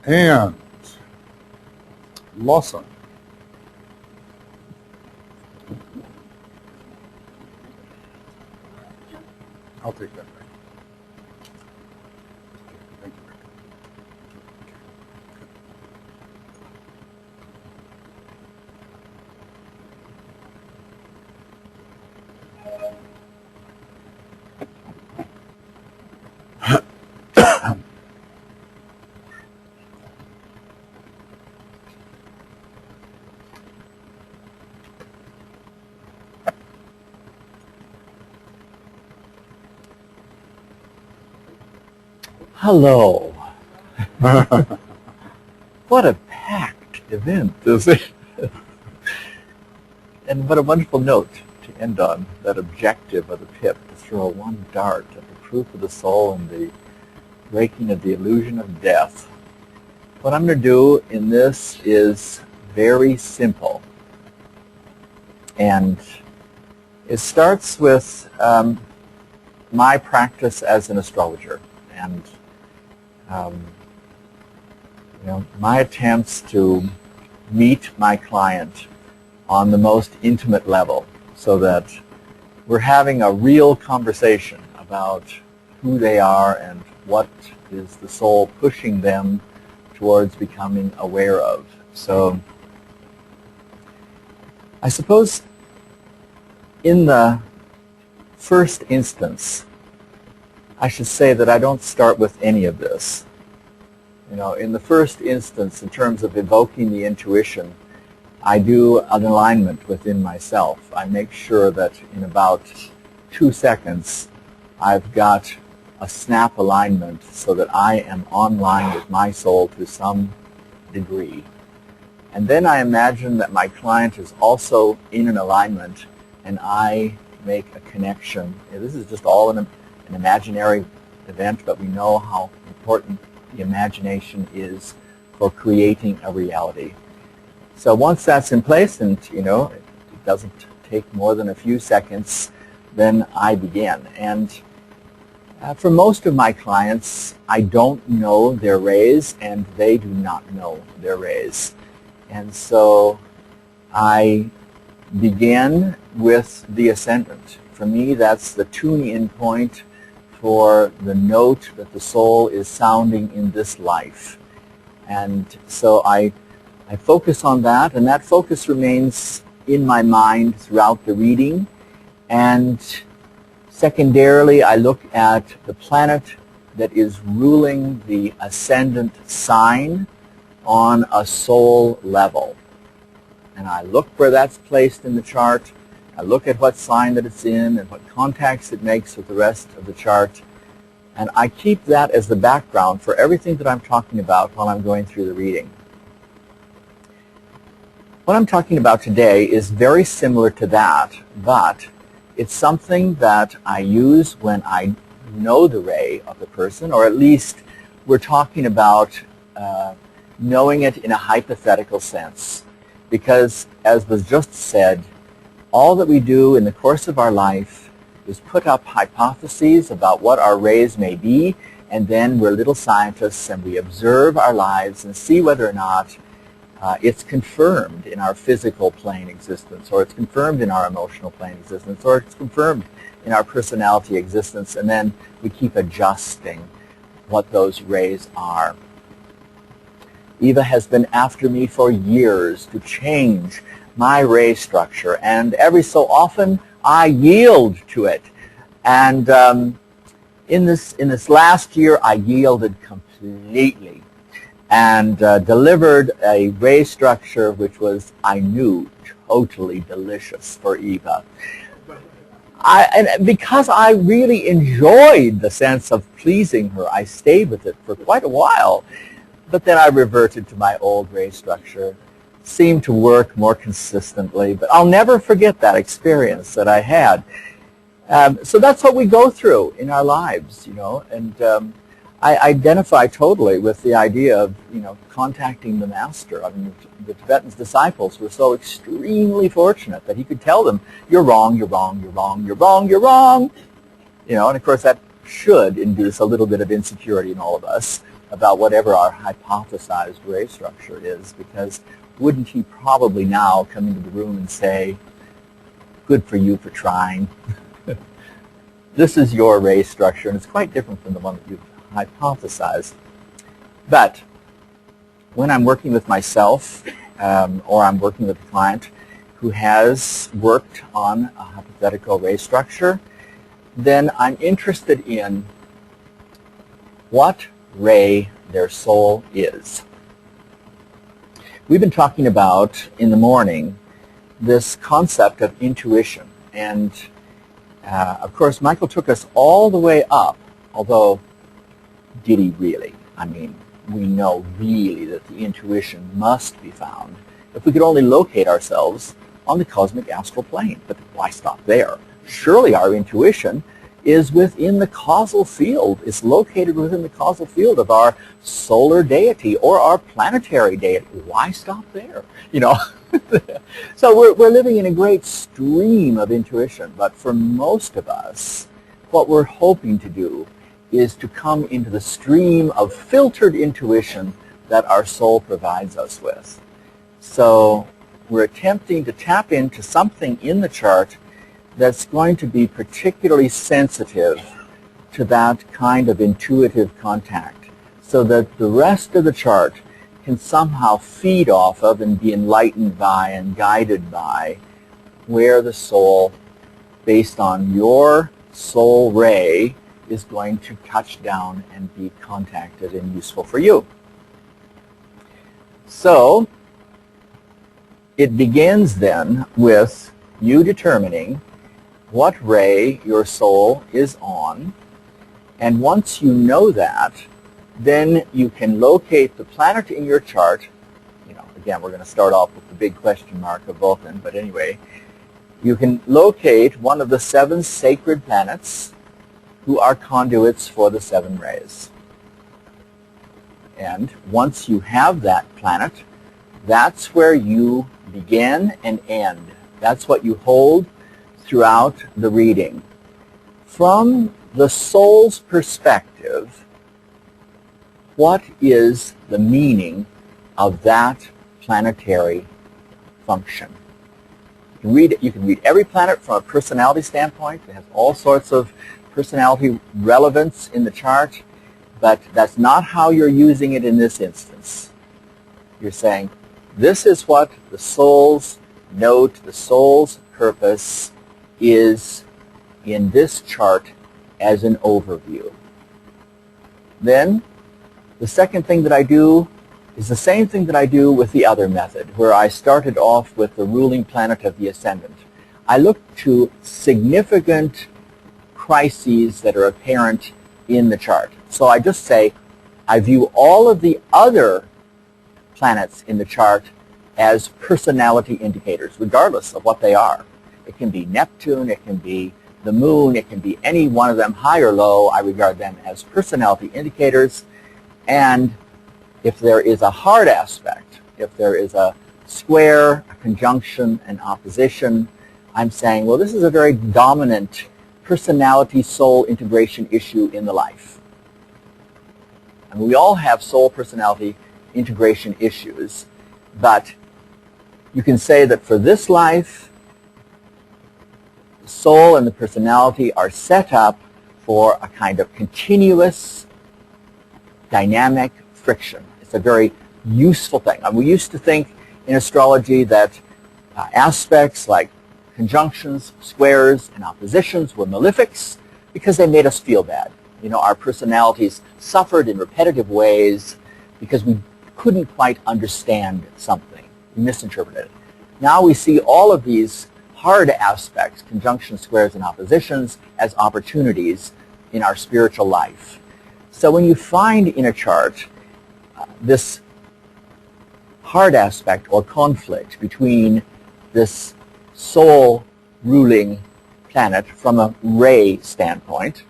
And Lawson. I'll take that. Thank you. Hello. What a packed event, is it? And what a wonderful note to end on, that objective of the pip, to throw one dart at the proof of the soul and the breaking of the illusion of death. What I'm going to do in this is very simple. And it starts with my practice as an astrologer. And my attempts to meet my client on the most intimate level so that we're having a real conversation about who they are and what is the soul pushing them towards becoming aware of. So I suppose in the first instance, I should say that I don't start with any of this. In the first instance, in terms of evoking the intuition, I do an alignment within myself. I make sure that in about 2 seconds, I've got a snap alignment so that I am online with my soul to some degree. And then I imagine that my client is also in an alignment, and I make a connection. This is just all an imaginary event, but we know how important the imagination is for creating a reality. So once that's in place, and it doesn't take more than a few seconds, then I begin. And for most of my clients, I don't know their rays, and they do not know their rays. And so I begin with the ascendant. For me, that's the tune-in point for the note that the soul is sounding in this life. And so I focus on that, and that focus remains in my mind throughout the reading. And secondarily, I look at the planet that is ruling the ascendant sign on a soul level. And I look where that's placed in the chart. I look at what sign that it's in and what contacts it makes with the rest of the chart. And I keep that as the background for everything that I'm talking about while I'm going through the reading. What I'm talking about today is very similar to that, but it's something that I use when I know the ray of the person, or at least we're talking about knowing it in a hypothetical sense. Because, as was just said, all that we do in the course of our life is put up hypotheses about what our rays may be, and then we're little scientists and we observe our lives and see whether or not it's confirmed in our physical plane existence, or it's confirmed in our emotional plane existence, or it's confirmed in our personality existence, and then we keep adjusting what those rays are. Eva has been after me for years to change my ray structure, and every so often I yield to it. And in this last year, I yielded completely and delivered a ray structure which was, I knew, totally delicious for Eva. And because I really enjoyed the sense of pleasing her, I stayed with it for quite a while. But then I reverted to my old ray structure. Seemed to work more consistently, but I'll never forget that experience that I had. So that's what we go through in our lives, and I identify totally with the idea of, contacting the master. I mean, the Tibetan disciples were so extremely fortunate that he could tell them, you're wrong, you're wrong, you're wrong, you're wrong, you're wrong. And of course that should induce a little bit of insecurity in all of us. about whatever our hypothesized ray structure is, because wouldn't he probably now come into the room and say, good for you for trying. This is your ray structure, and it's quite different from the one that you've hypothesized. But when I'm working with myself, or I'm working with a client who has worked on a hypothetical ray structure, then I'm interested in what ray their soul is. We've been talking about, in the morning, this concept of intuition. And, of course, Michael took us all the way up, although, did he really? I mean, we know really that the intuition must be found if we could only locate ourselves on the cosmic astral plane. But why stop there? Surely our intuition is within the causal field, is located within the causal field of our solar deity or our planetary deity. Why stop there? You know, so we're living in a great stream of intuition, but for most of us, what we're hoping to do is to come into the stream of filtered intuition that our soul provides us with. So we're attempting to tap into something in the chart that's going to be particularly sensitive to that kind of intuitive contact, so that the rest of the chart can somehow feed off of and be enlightened by and guided by where the soul, based on your soul ray, is going to touch down and be contacted and useful for you. So it begins then with you determining what ray your soul is on, and once you know that, then you can locate the planet in your chart. You know, again, we're going to start off with the big question mark of Vulcan, but anyway, you can locate one of the 7 sacred planets who are conduits for the 7 rays. And once you have that planet, that's where you begin and end. That's what you hold throughout the reading. From the soul's perspective, what is the meaning of that planetary function? You can read every planet from a personality standpoint. It has all sorts of personality relevance in the chart, but that's not how you're using it in this instance. You're saying, this is what the soul's note, the soul's purpose is in this chart as an overview. Then, the second thing that I do is the same thing that I do with the other method, where I started off with the ruling planet of the ascendant. I look to significant crises that are apparent in the chart. So I just say, I view all of the other planets in the chart as personality indicators, regardless of what they are. It can be Neptune, it can be the moon, it can be any one of them, high or low. I regard them as personality indicators. And if there is a hard aspect, if there is a square, a conjunction, an opposition, I'm saying, well, this is a very dominant personality soul integration issue in the life. And we all have soul personality integration issues, but you can say that for this life, the soul and the personality are set up for a kind of continuous dynamic friction. It's a very useful thing. And we used to think in astrology that aspects like conjunctions, squares, and oppositions were malefics because they made us feel bad. You know, our personalities suffered in repetitive ways because we couldn't quite understand something. We misinterpreted it. Now we see all of these hard aspects, conjunctions, squares, and oppositions, as opportunities in our spiritual life. So when you find in a chart this hard aspect or conflict between this soul ruling planet from a ray standpoint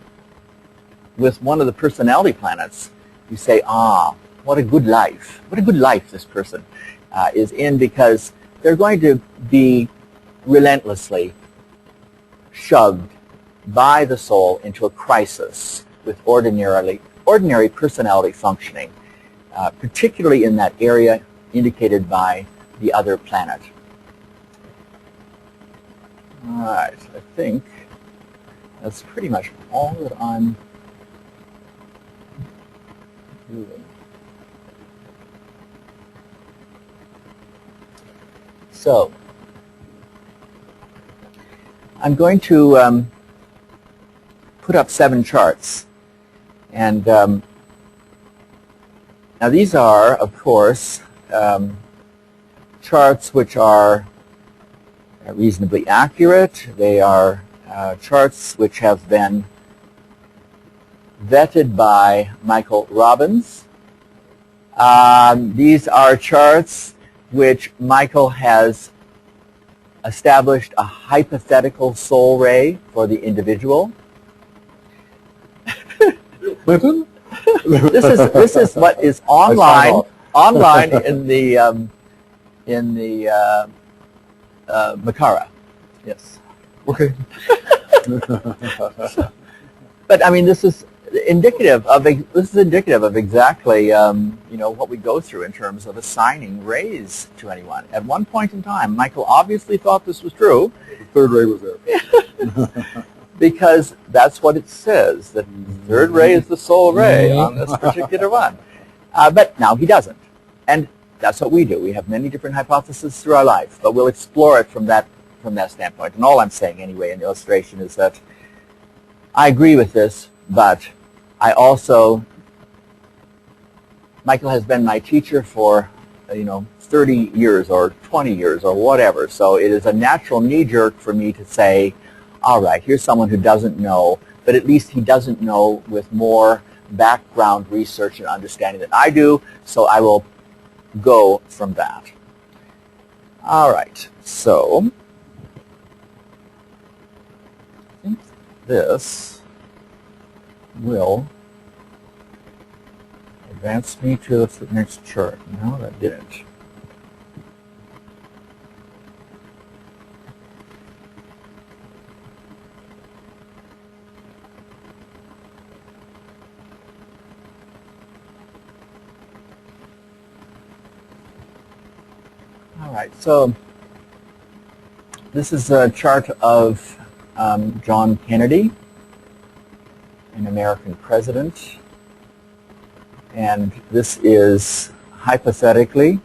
with one of the personality planets, you say, what a good life. What a good life this person is in, because they're going to be relentlessly shoved by the soul into a crisis with ordinary ordinary personality functioning, particularly in that area indicated by the other planet. All right, I think that's pretty much all that I'm doing. So, I'm going to put up 7 charts. And now these are, of course, charts which are reasonably accurate. They are charts which have been vetted by Michael Robbins. These are charts which Michael has established a hypothetical soul ray for the individual. Clinton? This is what is online in the Makara. Yes. Okay. But I mean, this is indicative of exactly what we go through in terms of assigning rays to anyone. At one point in time, Michael obviously thought this was true. The third ray was there. Because that's what it says, that the third ray is the soul ray on this particular one. But now he doesn't. And that's what we do. We have many different hypotheses through our life, but we'll explore it from that standpoint. And all I'm saying anyway in the illustration is that I agree with this, but I also, Michael has been my teacher for 30 years or 20 years or whatever, so it is a natural knee-jerk for me to say, all right, here's someone who doesn't know, but at least he doesn't know with more background research and understanding than I do, so I will go from that. All right, so I think this will advance me to the next chart. No, that didn't. All right, so this is a chart of John Kennedy, an American president, and this is hypothetically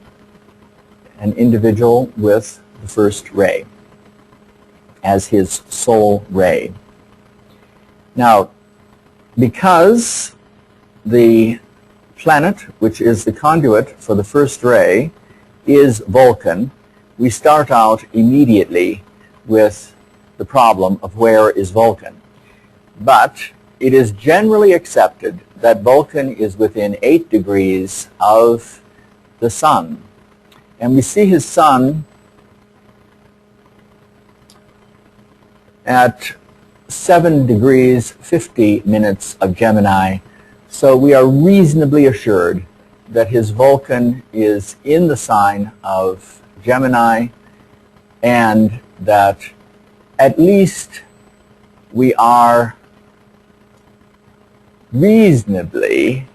an individual with the first ray as his soul ray. Now, because the planet, which is the conduit for the first ray, is Vulcan, we start out immediately with the problem of where is Vulcan. But it is generally accepted that Vulcan is within 8 degrees of the Sun. And we see his Sun at 7 degrees 50 minutes of Gemini. So we are reasonably assured that his Vulcan is in the sign of Gemini, and that at least we are reasonably,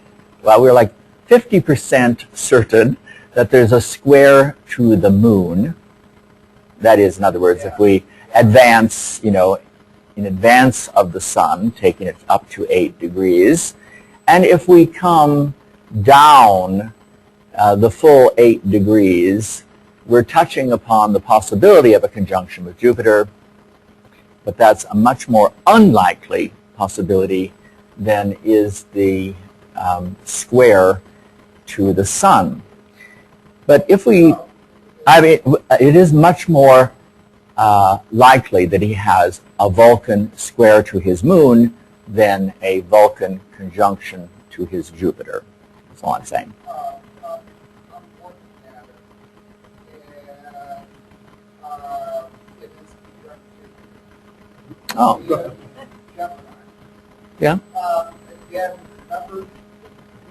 well, we're like 50% certain that there's a square to the moon. That is, in other words, if we advance, in advance of the Sun, taking it up to 8 degrees, and if we come down the full 8 degrees, we're touching upon the possibility of a conjunction with Jupiter, but that's a much more unlikely possibility than is the square to the Sun. But if we, it is much more likely that he has a Vulcan square to his moon than a Vulcan conjunction to his Jupiter. That's all I'm saying. I'm looking at it, and it is conjunction. Oh. Gemini. Yeah? Again, remember,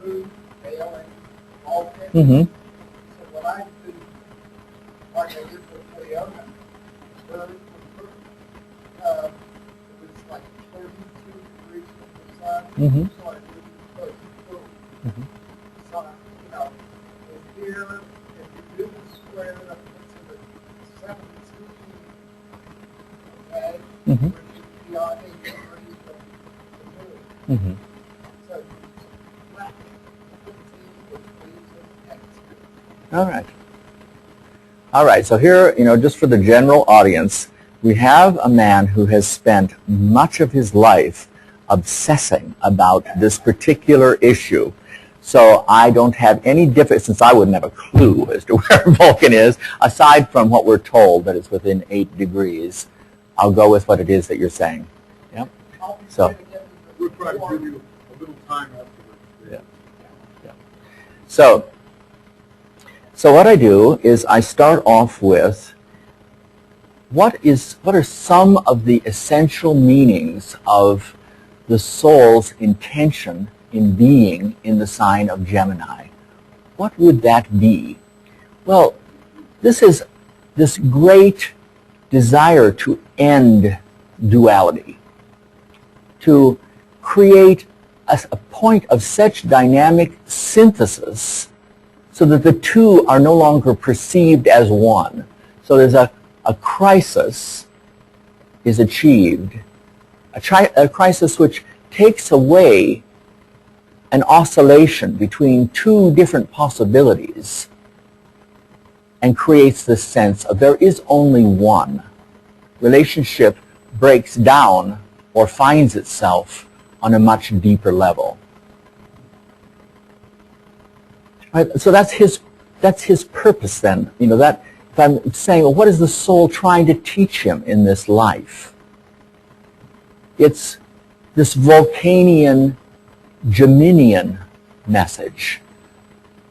moon, male, and Vulcan. Mm-hmm. So what I do, like I did with Toyota, where it was like 32 degrees from the Sun. Mm-hmm. So I did it square, if you do the square, that puts it at 72, okay? Mhm. Which is beyond 8 degrees of the moon. Mm-hmm. So you subtract 15, which leaves it at 2. All right. All right, so here, just for the general audience, we have a man who has spent much of his life obsessing about this particular issue. So I don't have any difference, since I wouldn't have a clue as to where Vulcan is, aside from what we're told that it's within 8 degrees. I'll go with what it is that you're saying. Yep. So, We'll try to give you a little time afterwards. yeah. Yeah. So what I do is I start off with what are some of the essential meanings of the soul's intention in being in the sign of Gemini. What would that be? Well, this is this great desire to end duality, to create a point of such dynamic synthesis so that the two are no longer perceived as one. So there's a crisis is achieved, a crisis which takes away an oscillation between two different possibilities and creates this sense of there is only one. Relationship breaks down or finds itself on a much deeper level. Right? So that's his purpose then. That if I'm saying, well, what is the soul trying to teach him in this life? It's this Vulcanian, Geminian message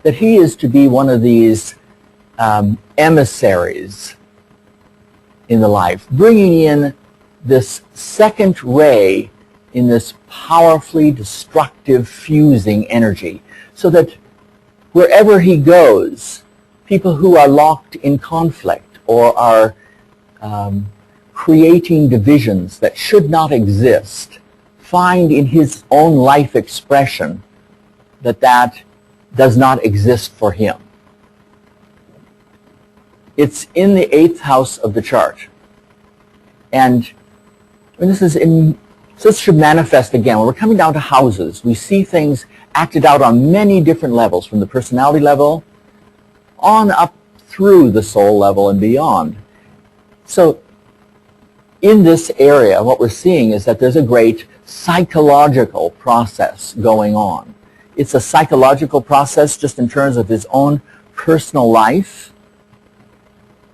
that he is to be one of these emissaries in the life, bringing in this second ray in this powerfully destructive fusing energy, so that wherever he goes, people who are locked in conflict or are creating divisions that should not exist find in his own life expression that does not exist for him. It's in the 8th house of the chart. And this should manifest again. When we're coming down to houses, we see things acted out on many different levels, from the personality level on up through the soul level and beyond. So in this area, what we're seeing is that there's a great psychological process going on. It's a psychological process just in terms of his own personal life.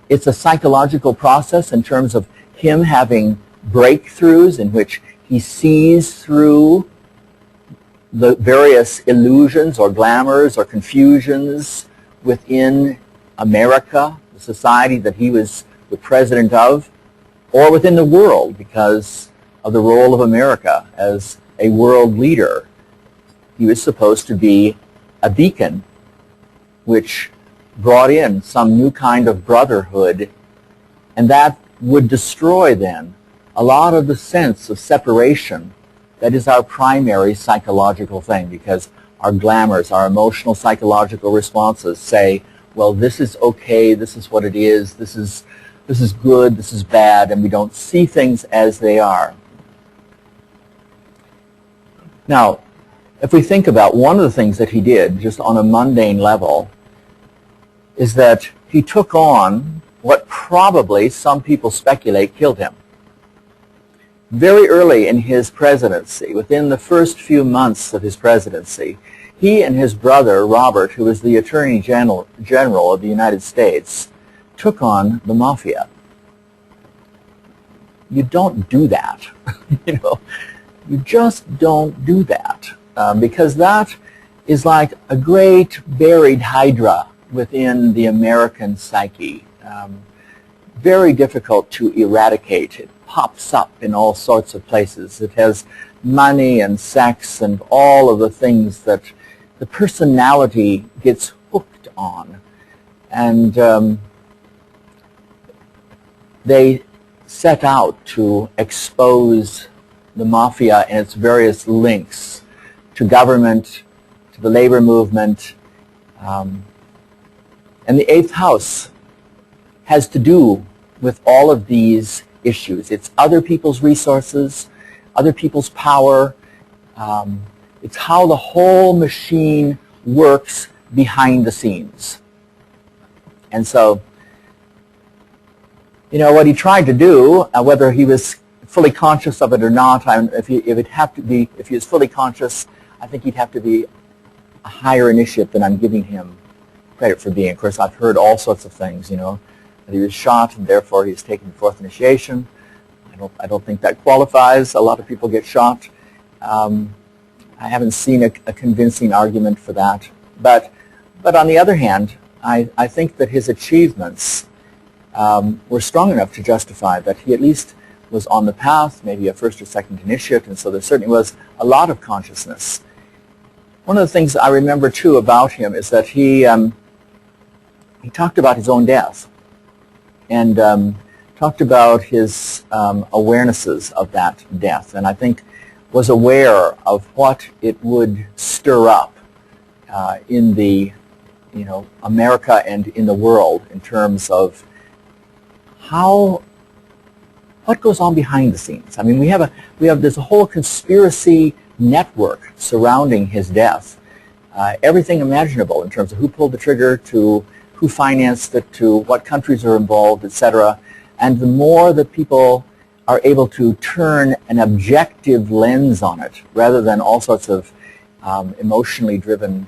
It's a psychological process in terms of him having breakthroughs in which he sees through the various illusions or glamours or confusions within America, the society that he was the president of, or within the world because of the role of America as a world leader. He was supposed to be a beacon which brought in some new kind of brotherhood, and that would destroy then a lot of the sense of separation that is our primary psychological thing, because our glamours, our emotional psychological responses say, well, this is okay, this is what it is, this is good, this is bad, and we don't see things as they are. Now, if we think about one of the things that he did, just on a mundane level, is that he took on what probably some people speculate killed him. Very early in his presidency, within the first few months of his presidency, he and his brother, Robert, who was the Attorney General of the United States, took on the mafia. You don't do that. You just don't do that, because that is like a great buried hydra within the American psyche. Very difficult to eradicate. It pops up in all sorts of places. It has money and sex and all of the things that the personality gets hooked on. And they set out to expose the mafia and its various links to government, to the labor movement, And the 8th house has to do with all of these issues. It's other people's resources, other people's power. It's how the whole machine works behind the scenes. And so, you know, what he tried to do, whether he was fully conscious of it or not, if he was fully conscious, I think he'd have to be a higher initiate than I'm giving him credit for being. Of course, I've heard all sorts of things, you know, that he was shot and therefore he's taken the 4th initiation. I don't think that qualifies. A lot of people get shot. I haven't seen a convincing argument for that. But on the other hand, I think that his achievements were strong enough to justify that he at least was on the path, maybe a 1st or 2nd initiate, and so there certainly was a lot of consciousness. One of the things I remember too about him is that he talked about his own death and talked about his awarenesses of that death, and I think was aware of what it would stir up in the, you know, America and in the world in terms of what goes on behind the scenes. I mean, there's a whole conspiracy network surrounding his death. Everything imaginable in terms of who pulled the trigger, to who financed it, to what countries are involved, etc. And the more that people are able to turn an objective lens on it, rather than all sorts of emotionally driven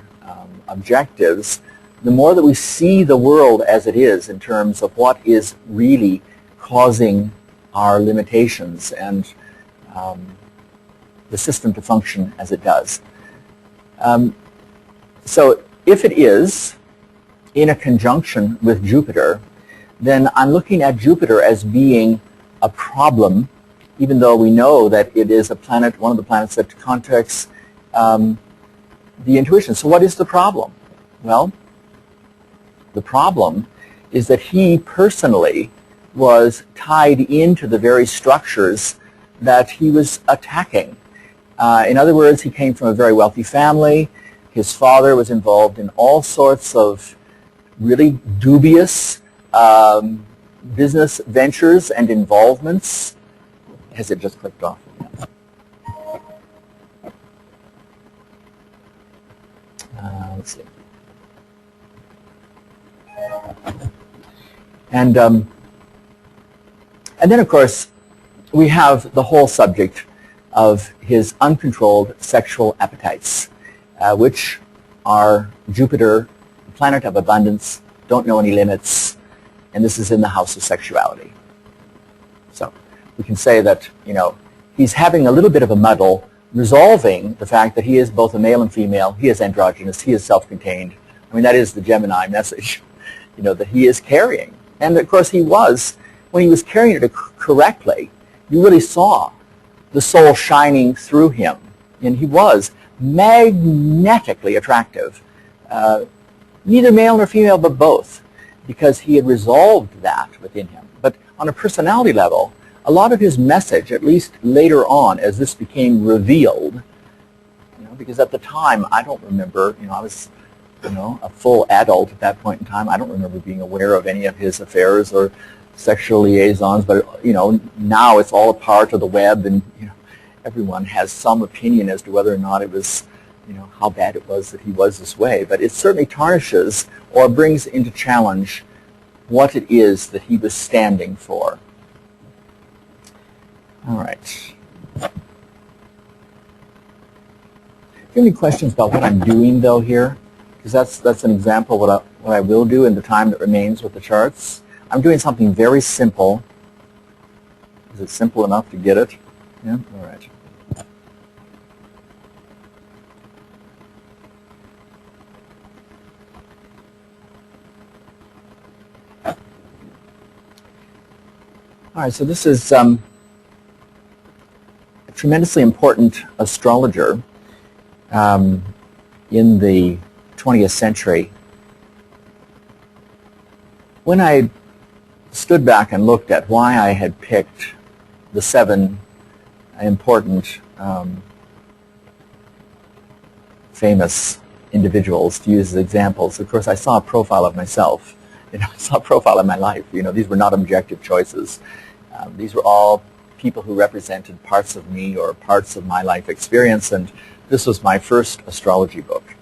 objectives, the more that we see the world as it is in terms of what is really causing our limitations and the system to function as it does. So if it is in a conjunction with Jupiter, then I'm looking at Jupiter as being a problem, even though we know that it is a planet, one of the planets that contacts the intuition. So what is the problem? Well, the problem is that he personally was tied into the very structures that he was attacking. In other words, he came from a very wealthy family. His father was involved in all sorts of really dubious business ventures and involvements. Has it just clicked off? Let's see. And then, of course, we have the whole subject of his uncontrolled sexual appetites, which are Jupiter, the planet of abundance, don't know any limits, and this is in the house of sexuality. So we can say that, you know, he's having a little bit of a muddle resolving the fact that he is both a male and female, he is androgynous, he is self-contained. I mean, that is the Gemini message, you know, that he is carrying. And of course he was, when he was carrying it correctly, you really saw the soul shining through him. And he was magnetically attractive, neither male nor female, but both, because he had resolved that within him. But on a personality level, a lot of his message, at least later on, as this became revealed, you know, because at the time, I don't remember, you know, I was, you know, a full adult at that point in time. I don't remember being aware of any of his affairs or sexual liaisons, but, you know, now it's all a part of the web, and, you know, everyone has some opinion as to whether or not it was, you know, how bad it was that he was this way. But it certainly tarnishes or brings into challenge what it is that he was standing for. All right. Do you have any questions about what I'm doing, though, here? Because that's an example of what I will do in the time that remains with the charts. I'm doing something very simple. Is it simple enough to get it? Yeah? All right. All right, so this is a tremendously important astrologer in the 20th century. When I stood back and looked at why I had picked the 7 important famous individuals to use as examples. Of course, I saw a profile of myself. I saw a profile of my life. These were not objective choices. These were all people who represented parts of me or parts of my life experience, and this was my first astrology book,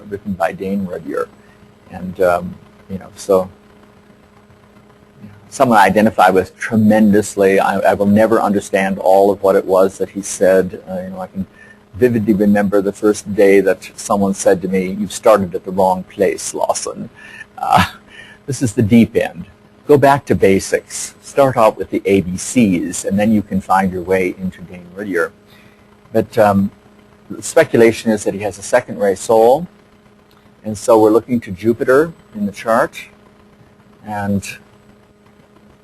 written by Dane Rudhyar. And, so someone I identify with tremendously. I will never understand all of what it was that he said. I can vividly remember the first day that someone said to me, "You've started at the wrong place, Lawson. This is the deep end. Go back to basics. Start out with the ABCs, and then you can find your way into Dane Rudhyar." But the speculation is that he has a second ray soul, and so we're looking to Jupiter in the chart, and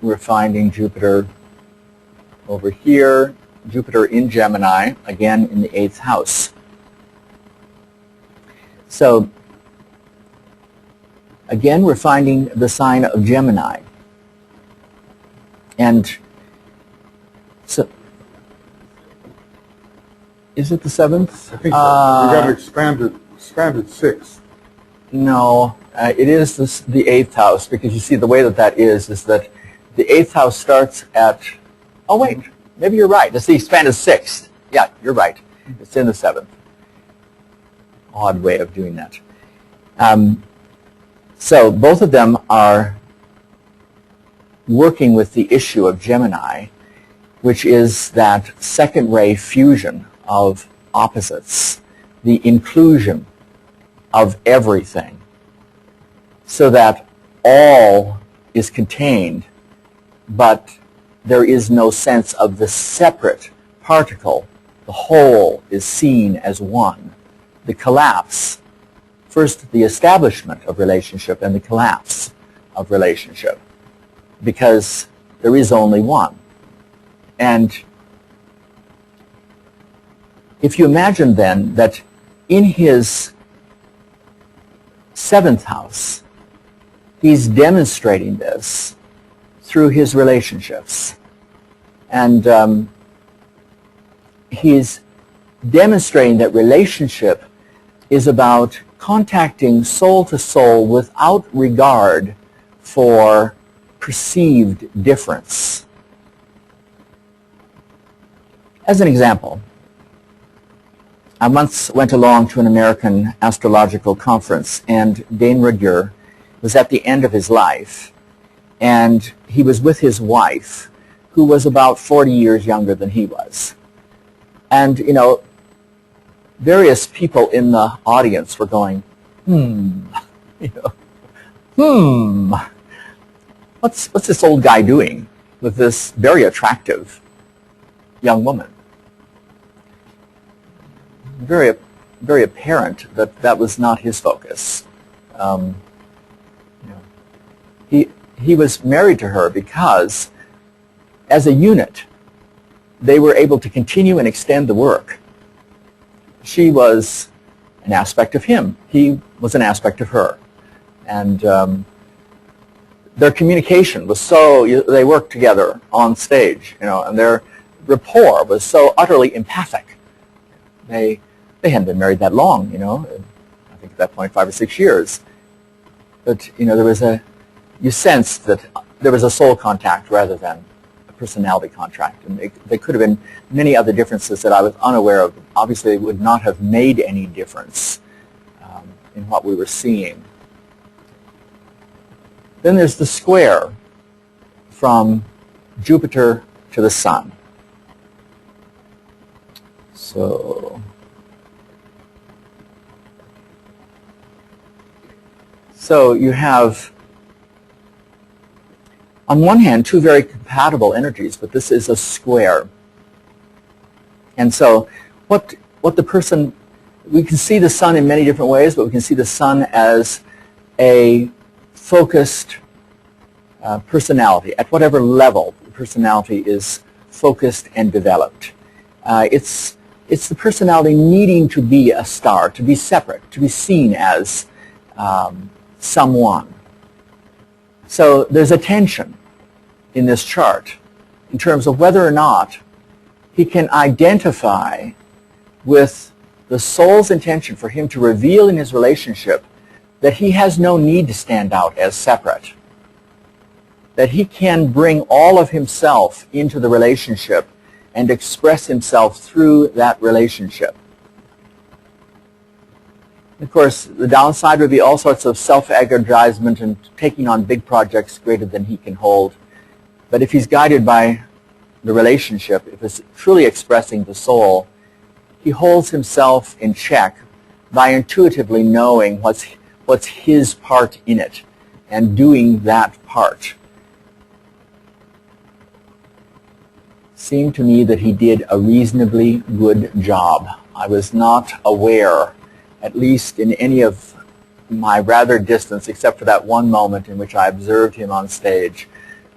we're finding Jupiter over here, Jupiter in Gemini, again in the 8th house. So again, we're finding the sign of Gemini. And so, is it the 7th? I think so. We got an expanded 6. No, it is the 8th house, because you see the way that is that the 8th house starts at, oh wait, maybe you're right. It's the expanded 6th. Yeah, you're right. It's in the 7th. Odd way of doing that. So both of them are working with the issue of Gemini, which is that second ray fusion of opposites, the inclusion of everything, so that all is contained, but there is no sense of the separate particle. The whole is seen as one. The collapse, first the establishment of relationship and the collapse of relationship, because there is only one. And if you imagine then that in his 7th house, he's demonstrating this through his relationships. And he's demonstrating that relationship is about contacting soul to soul without regard for perceived difference. As an example, I once went along to an American astrological conference, and Dane Rudhyar was at the end of his life, and he was with his wife, who was about 40 years younger than he was. And, various people in the audience were going, what's this old guy doing with this very attractive young woman? Very, very apparent that that was not his focus. He was married to her because, as a unit, they were able to continue and extend the work. She was an aspect of him. He was an aspect of her. And their communication was so, they worked together on stage, and their rapport was so utterly empathic. They hadn't been married that long, I think at that point 5 or 6 years. But, there was you sensed that there was a soul contact rather than a personality contract. And there could have been many other differences that I was unaware of. Obviously, it would not have made any difference in what we were seeing. Then there's the square from Jupiter to the Sun. So you have, on one hand, two very compatible energies, but this is a square. And so what the person, we can see the Sun in many different ways, but we can see the Sun as a focused personality. At whatever level the personality is focused and developed. It's the personality needing to be a star, to be separate, to be seen as someone. So there's a tension in this chart in terms of whether or not he can identify with the soul's intention for him to reveal in his relationship that he has no need to stand out as separate, that he can bring all of himself into the relationship and express himself through that relationship. Of course, the downside would be all sorts of self-aggrandizement and taking on big projects greater than he can hold. But if he's guided by the relationship, if it's truly expressing the soul, he holds himself in check by intuitively knowing what's his part in it and doing that part. Seemed to me that he did a reasonably good job. I was not aware, at least in any of my rather distance, except for that one moment in which I observed him on stage,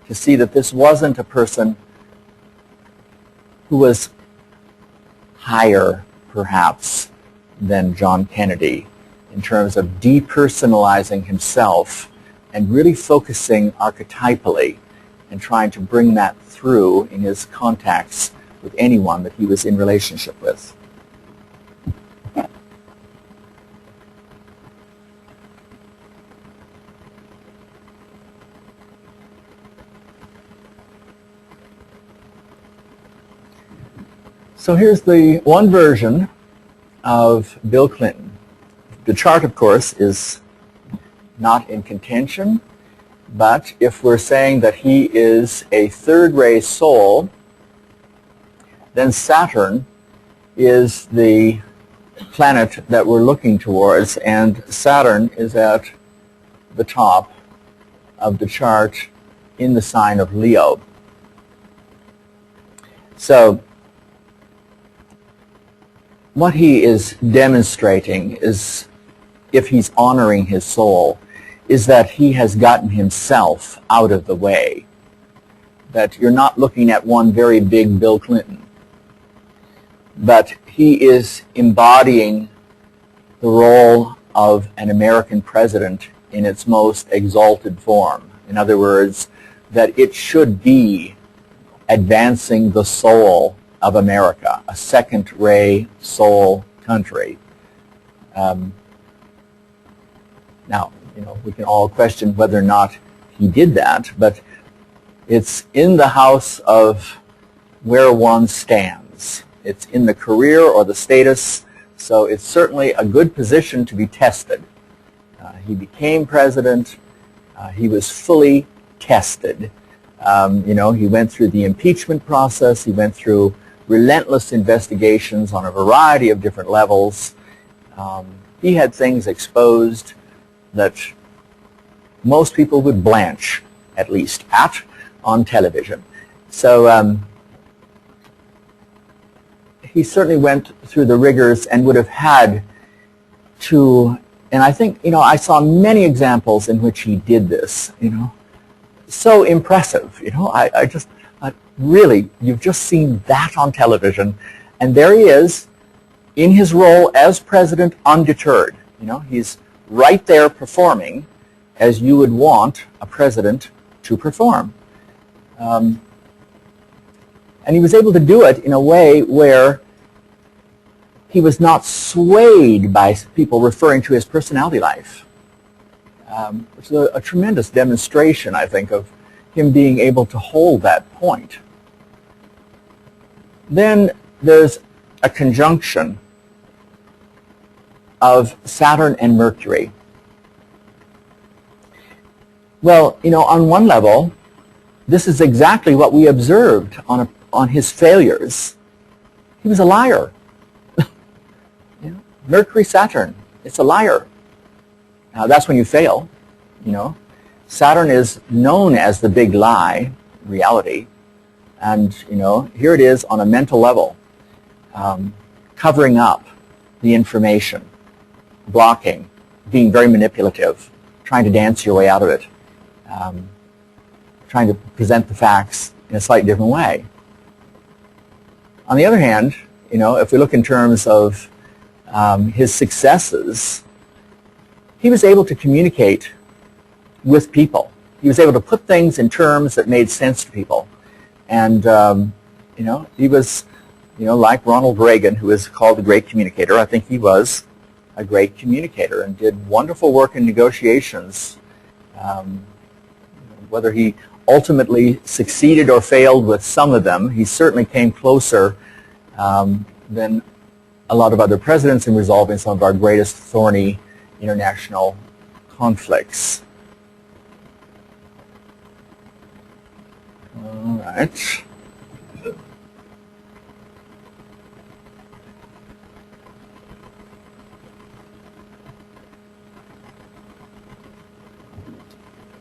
to see that this wasn't a person who was higher, perhaps, than John Kennedy in terms of depersonalizing himself and really focusing archetypally and trying to bring that through in his contacts with anyone that he was in relationship with. So here's the one version of Bill Clinton. The chart, of course, is not in contention, but if we're saying that he is a third-ray soul, then Saturn is the planet that we're looking towards, and Saturn is at the top of the chart in the sign of Leo. So what he is demonstrating is, if he's honoring his soul, is that he has gotten himself out of the way. That you're not looking at one very big Bill Clinton, but he is embodying the role of an American president in its most exalted form. In other words, that it should be advancing the soul of America, a second-ray soul country. Now, we can all question whether or not he did that, but it's in the house of where one stands. It's in the career or the status, so it's certainly a good position to be tested. He became president. He was fully tested. He went through the impeachment process. He went through relentless investigations on a variety of different levels. He had things exposed that most people would blanch, at least, on television. So he certainly went through the rigors and would have had to, and I think, I saw many examples in which he did this, so impressive, really, you've just seen that on television, and there he is in his role as president, undeterred. He's right there performing as you would want a president to perform. And he was able to do it in a way where he was not swayed by people referring to his personality life. Which is a tremendous demonstration, I think, of him being able to hold that point. Then there's a conjunction of Saturn and Mercury. Well, on one level, this is exactly what we observed on his failures. He was a liar. Mercury, Saturn, it's a liar. Now, that's when you fail, Saturn is known as the big lie, reality. And, here it is on a mental level, covering up the information, blocking, being very manipulative, trying to dance your way out of it, trying to present the facts in a slightly different way. On the other hand, if we look in terms of his successes, he was able to communicate with people. He was able to put things in terms that made sense to people. And, he was you know, like Ronald Reagan, who is called the great communicator. I think he was a great communicator and did wonderful work in negotiations. Whether he ultimately succeeded or failed with some of them, he certainly came closer than a lot of other presidents in resolving some of our greatest thorny international conflicts. All right.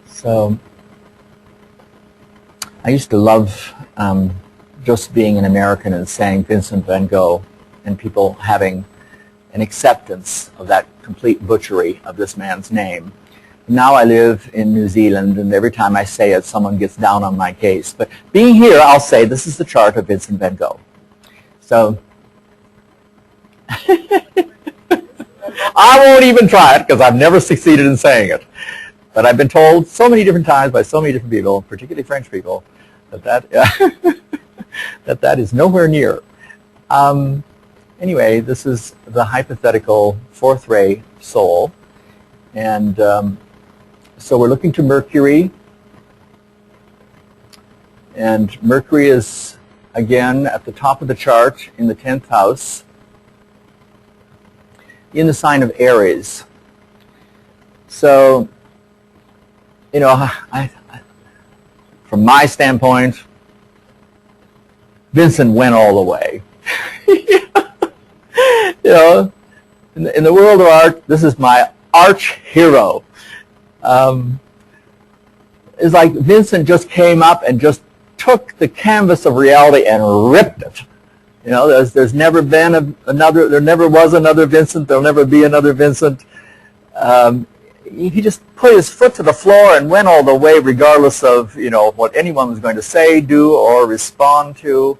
So I used to love just being an American and saying Vincent van Gogh, and people having an acceptance of that complete butchery of this man's name. Now I live in New Zealand, and every time I say it, someone gets down on my case. But being here, I'll say this is the chart of Vincent van Gogh. So I won't even try it because I've never succeeded in saying it. But I've been told so many different times by so many different people, particularly French people, that that is nowhere near. Anyway, this is the hypothetical fourth ray soul. And so we're looking to Mercury. And Mercury is, again, at the top of the chart in the 10th house, in the sign of Aries. So, you know, from my standpoint, Vincent went all the way. You know, in the world of art, this is my arch hero. It's like Vincent just came up and just took the canvas of reality and ripped it. You know, there's never been another, there never was another Vincent, there'll never be another Vincent. He just put his foot to the floor and went all the way, regardless of, you know, what anyone was going to say, do, or respond to.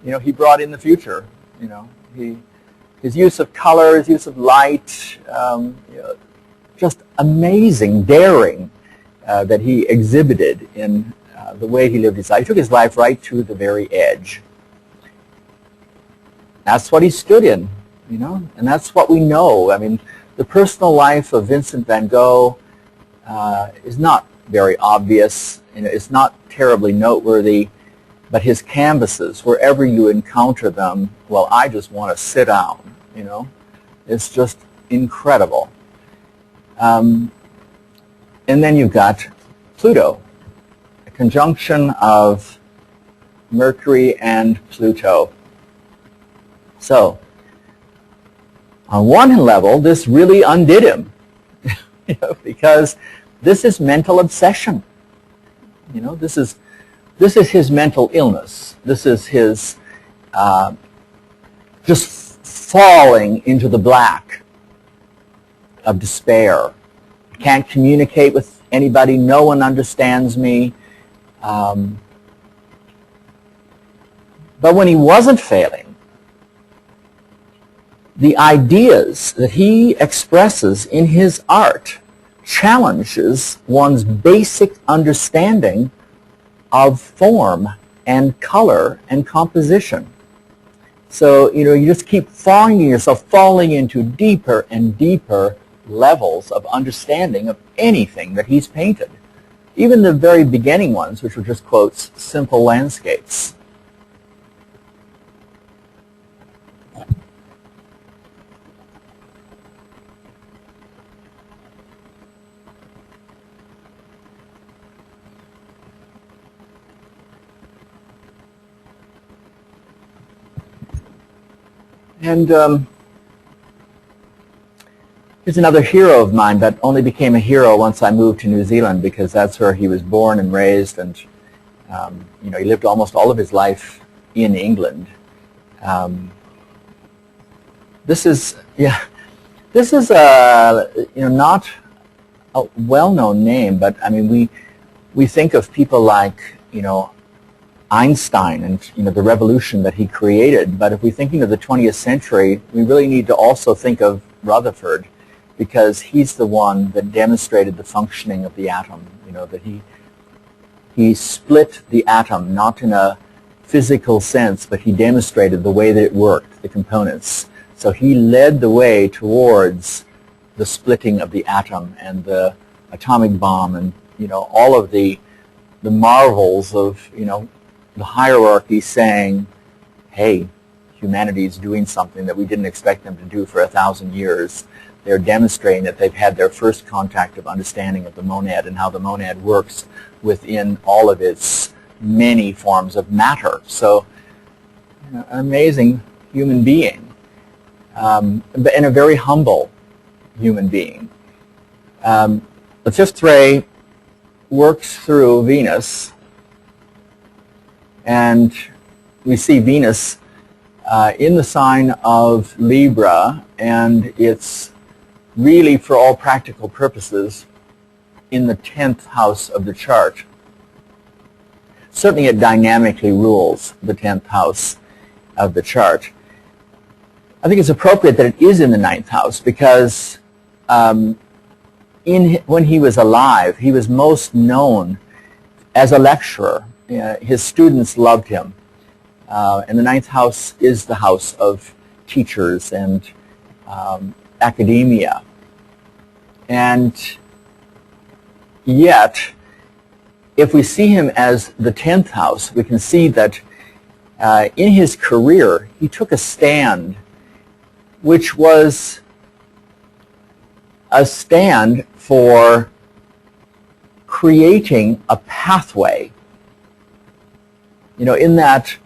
You know, he brought in the future. You know, his use of color, his use of light, you know, just amazing daring that he exhibited in the way he lived his life. He took his life right to the very edge. That's what he stood in, you know, and that's what we know. I mean, the personal life of Vincent van Gogh is not very obvious. You know, it's not terribly noteworthy, but his canvases, wherever you encounter them, well, I just want to sit down, you know. It's just incredible. And then you've got Pluto, a conjunction of Mercury and Pluto. So, on one level, this really undid him, you know, because this is mental obsession. You know, this is his mental illness. This is his just falling into the black of despair. Can't communicate with anybody. No one understands me. But when he wasn't failing, the ideas that he expresses in his art challenges one's basic understanding of form and color and composition. So, you know, you just keep finding yourself falling into deeper and deeper levels of understanding of anything that he's painted. Even the very beginning ones, which were just quotes, simple landscapes. And here's another hero of mine, but only became a hero once I moved to New Zealand, because that's where he was born and raised, and you know, he lived almost all of his life in England. This is you know, not a well-known name, but I mean, we think of people like, you know, Einstein and, you know, the revolution that he created. But if we're thinking of the 20th century, we really need to also think of Rutherford, because he's the one that demonstrated the functioning of the atom. You know, that he split the atom not in a physical sense, but he demonstrated the way that it worked, the components. So he led the way towards the splitting of the atom and the atomic bomb and, all of the marvels of, the hierarchy saying, hey, humanity is doing something that we didn't expect them to do for 1,000 years. They're demonstrating that they've had their first contact of understanding of the monad and how the monad works within all of its many forms of matter. So, an amazing human being, and a very humble human being. The fifth ray works through Venus, and we see Venus in the sign of Libra, and it's really, for all practical purposes, in the 10th house of the chart. Certainly it dynamically rules the 10th house of the chart. I think it's appropriate that it is in the 9th house because when he was alive, he was most known as a lecturer. His students loved him. And the 9th house is the house of teachers and academia. And yet, if we see him as the 10th house, we can see that in his career, he took a stand which was a stand for creating a pathway. In that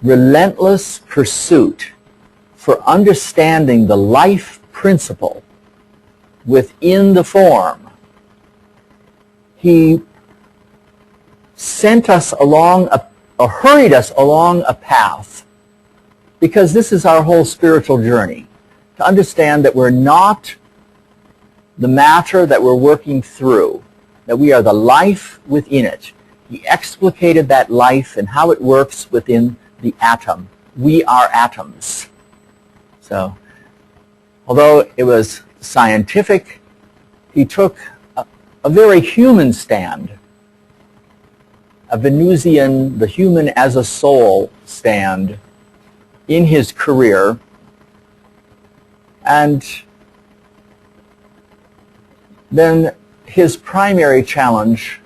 relentless pursuit for understanding the life principle within the form, he sent us along or hurried us along a path, because this is our whole spiritual journey, to understand that we're not the matter that we're working through, that we are the life within it. He explicated that life and how it works within the atom. We are atoms. So, although it was scientific, he took a very human stand, a Venusian, the human as a soul stand in his career. And then his primary challenge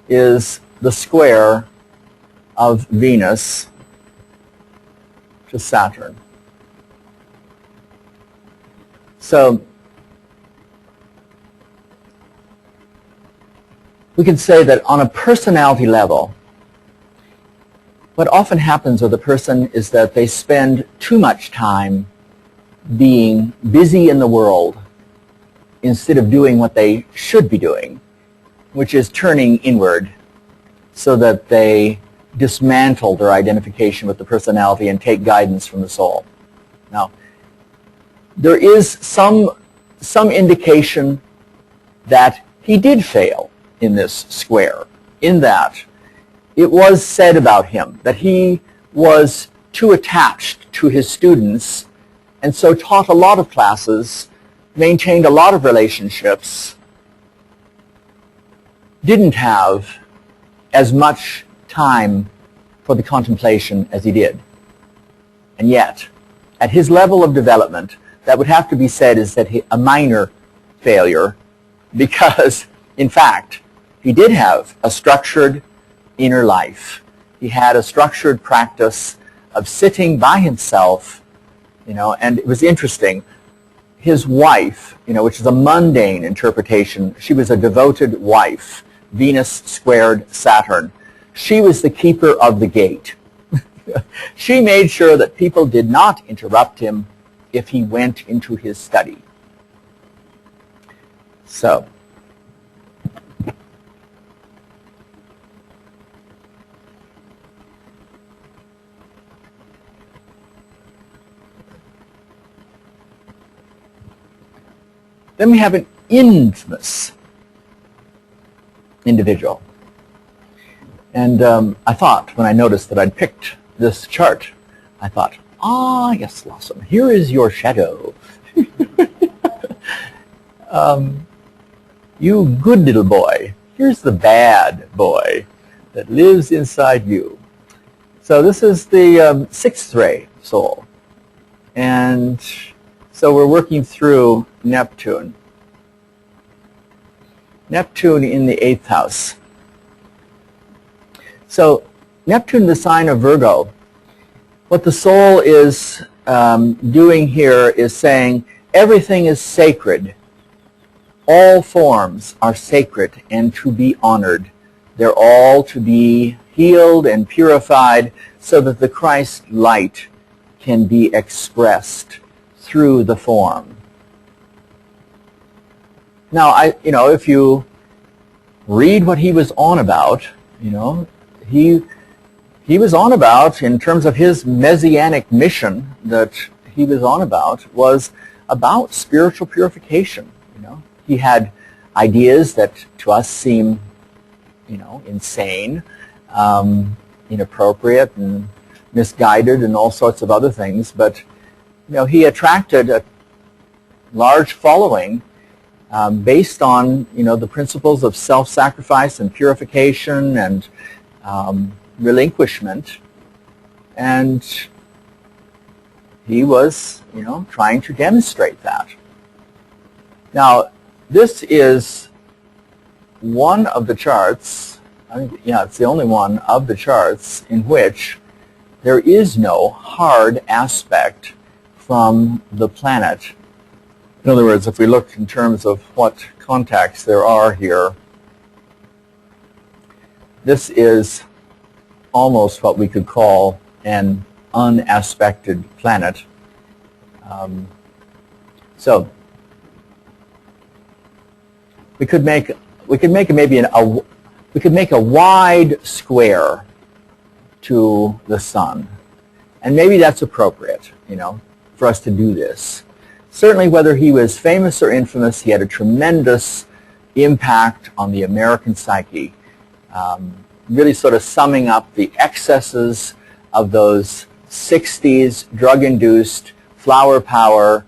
is the square of Venus to Saturn. So we can say that on a personality level, what often happens with a person is that they spend too much time being busy in the world instead of doing what they should be doing, which is turning inward, so that they dismantle their identification with the personality and take guidance from the soul. Now, there is some indication that he did fail in this square, in that it was said about him that he was too attached to his students, and so taught a lot of classes, maintained a lot of relationships, didn't have as much time for the contemplation as he did. And yet, at his level of development, that would have to be said is that a minor failure, because, in fact, he did have a structured inner life. He had a structured practice of sitting by himself, and it was interesting. His wife, which is a mundane interpretation, she was a devoted wife, Venus squared Saturn. She was the keeper of the gate. She made sure that people did not interrupt him if he went into his study. So, then we have an infamous individual. And I thought, when I noticed that I'd picked this chart, I thought, yes, Lawson, here is your shadow. You good little boy. Here's the bad boy. that lives inside you. So this is the sixth ray soul. And so we're working through Neptune. Neptune in the 8th house. So Neptune, the sign of Virgo, what the soul is doing here is saying everything is sacred. All forms are sacred and to be honored. They're all to be healed and purified so that the Christ light can be expressed through the form. Now, if you read what he was on about, he was on about, in terms of his messianic mission that he was on about, was spiritual purification. He had ideas that to us seem, insane, inappropriate, and misguided, and all sorts of other things. But he attracted a large following based on the principles of self-sacrifice and purification and relinquishment, and he was trying to demonstrate that. Now, this is one of the charts, it's the only one of the charts in which there is no hard aspect from the planet. In other words, if we look in terms of what contacts there are here, this is almost what we could call an unaspected planet. So we could make a wide square to the sun, and maybe that's appropriate, for us to do this. Certainly, whether he was famous or infamous, he had a tremendous impact on the American psyche, really sort of summing up the excesses of those 60s drug-induced flower power,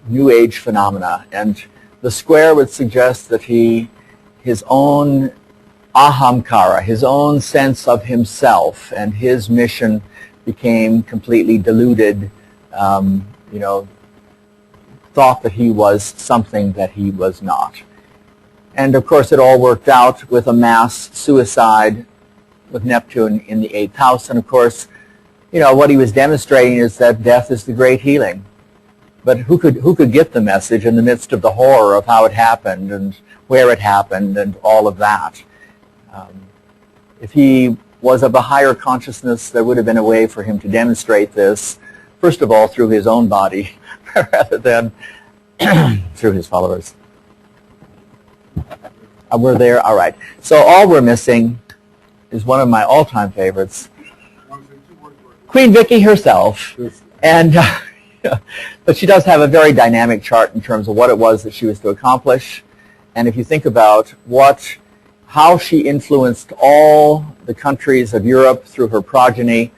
New Age phenomena. And the square would suggest that his own ahamkara, his own sense of himself and his mission became completely diluted, thought that he was something that he was not. And of course it all worked out with a mass suicide with Neptune in the 8th house. And of course, what he was demonstrating is that death is the great healing. But who could get the message in the midst of the horror of how it happened and where it happened and all of that? If he was of a higher consciousness, there would have been a way for him to demonstrate this, first of all, through his own body, rather than through his followers. We're there? All right. So all we're missing is one of my all-time favorites, Queen Vicky herself. And but she does have a very dynamic chart in terms of what it was that she was to accomplish. And if you think about how she influenced all the countries of Europe through her progeny,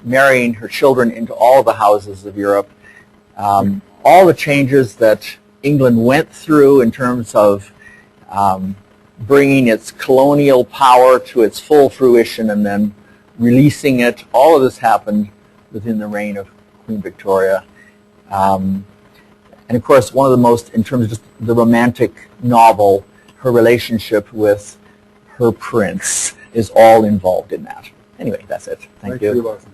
marrying her children into all the houses of Europe, all the changes that England went through in terms of bringing its colonial power to its full fruition and then releasing it, all of this happened within the reign of Queen Victoria. And of course, one of the most, in terms of just the romantic novel, her relationship with her prince is all involved in that. Anyway, that's it. Thank you. Lawson.